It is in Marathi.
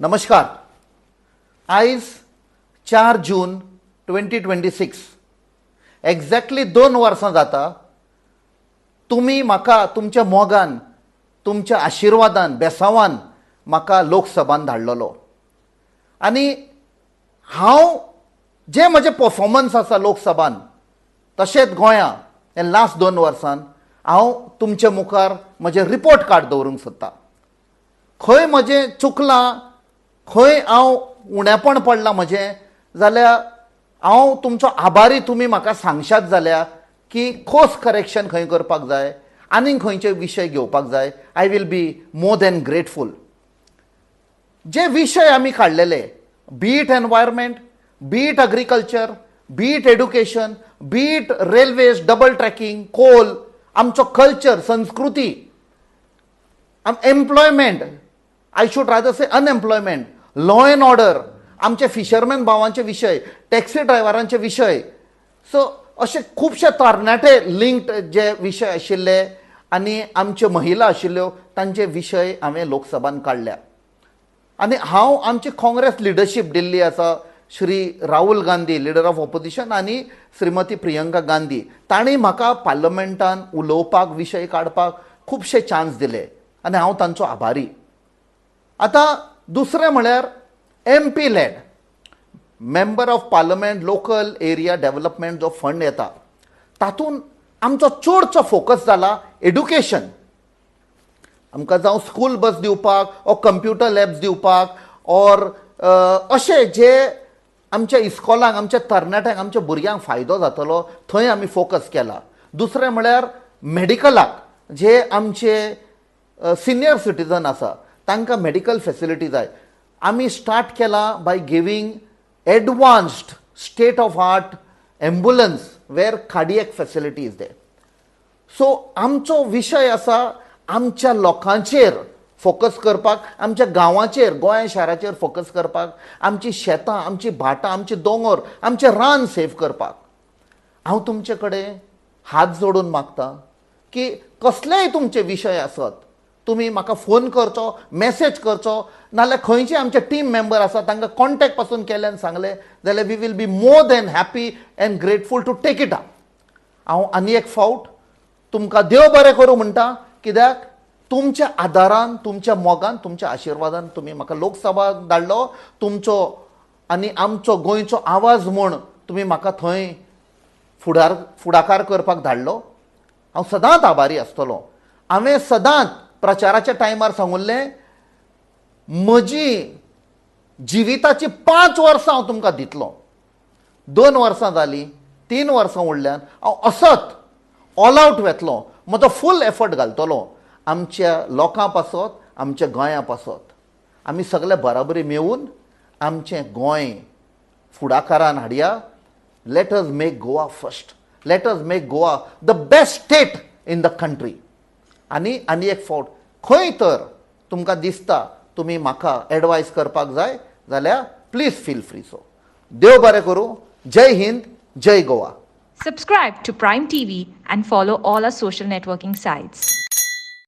नमस्कार. आयज 4 जून 2026 एक्झॅक्टली 2 वर्सां जाता तुम्ही म्हाका तुमच्या मोगान तुमच्या आशिर्वादान बेसावान म्हाका लोकसभान धाडलेलो आनी हांव जे म्हजे परफॉर्मन्स आसा लोकसभान तशेंच गोंया हे लास्ट 2 वर्सान हांव तुमचे मुखार म्हजे रिपोर्ट कार्ड दवरूंक सोदतां. खंय म्हजें चुकलां, खंय हांव उणेपण पडलां म्हजें, जाल्यार हांव तुमचो आभारी. तुमी म्हाका सांगशात जाल्यार की कोर्स करेक्शन खंय करपाक जाय, आनीक खंयचे विशय घेवपाक जाय. I will be more than grateful. जे विशय आमी काडलेले, be it environment, be it agriculture, be it education, be it railways, double tracking, coal, आमचो कल्चर, संस्कृती, employment, I should rather say unemployment, law and order, आमचे फिशरमॅन भावांचे विशय, टॅक्सी ड्रायव्हरांचे विशय. सो असे खुबशे तरणाटे लिंक्ड जे विशय आशिल्ले आनी आमच्यो महिला आशिल्ल्यो तांचे विशय हांवें लोकसभान काडल्या. आनी हांव आमची काँग्रेस लिडरशीप दिल्ली आसा, Shri Rahul Gandhi leader of opposition आनी श्रीमती प्रियंका गांधी, तांणी म्हाका पार्लमेंटान उलोवपाक, विशय काडपाक खुबशे चान्स दिले आनी हांव तांचो आभारी. आतां दुसरें म्हळ्यार MP LAD member of parliament local area development जो फंड येता तातूंत आमचो चडसो फोकस जाला एड्युकेशन. आमकां जावं स्कूल बस दिवपाक, ओ कंप्युटर लॅब्स दिवपाक, ऑर अशें जे आमच्या इस्कॉलांक, आमच्या तरणाट्यांक, आमच्या भुरग्यांक फायदो जातलो थंय आमी फोकस केला. दुसरें म्हळ्यार मेडिकलाक, जे आमचे सिनियर सिटीजन आसा तांकां मेडिकल फेसिलिटी जाय. आमी स्टार्ट केला by giving advanced state of art ambulance where cardiac facility is there. So आमचो विशय आसा आमच्या लोकांचेर फोकस करपाक, आमच्या गांवांचेर, गोंया शाराचेर फोकस करपाक, आमची शेतां, आमची भाटां, आमचे दोंगर, आमचे रान सेव करपाक. हांव तुमचे कडेन हात जोडून मागतां की कसलेय तुमचे विशय आसत तुमी म्हाका फोन करचो, मेसेज करचो, नाल्यार खंयचे आमचे टीम मेंबर आसा तांकां कॉन्टॅक्ट पासून केले आनी सांगले जाल्यार we will be more than happy and grateful to take it up. हांव आनी एक फावट तुमकां देव बरें करूं म्हणटा, कित्याक तुमच्या आदारान, तुमच्या मोगान, तुमच्या आशिर्वादान तुमी म्हाका लोकसभा धाडलो. तुमचो आनी आमचो गोंयचो आवाज म्हूण तुमी म्हाका थंय फुडाकार करपाक धाडलो. हांव सदांच आभारी आसतलों. हांवें सदांच प्रचाराच्या टायमार सांगुल्लें म्हजी जिविताची 5 वर्सां हांव तुमकां दितलो. 2 वर्सां जालीं, 3 वर्सां उरल्यान हांव असत ऑल आउट वेतलो, म्हजो फूल एफर्ट घालतलो आमच्या लोकां पासत, आमच्या गोंया पासत. आमी सगळे बराबरी मेळून आमचें गोंय फुडाकारान हाडया. Let us make Goa first. Let us make Goa the best state in the country. आनी एक फावट खंय तर तुमकां दिसता तुमी म्हाका एडवायस करपाक जाय जाल्यार प्लीज फील फ्री. सो देव बरें करूं. जय हिंद, जय Goa. Subscribe to Prime TV and follow all our social networking sites.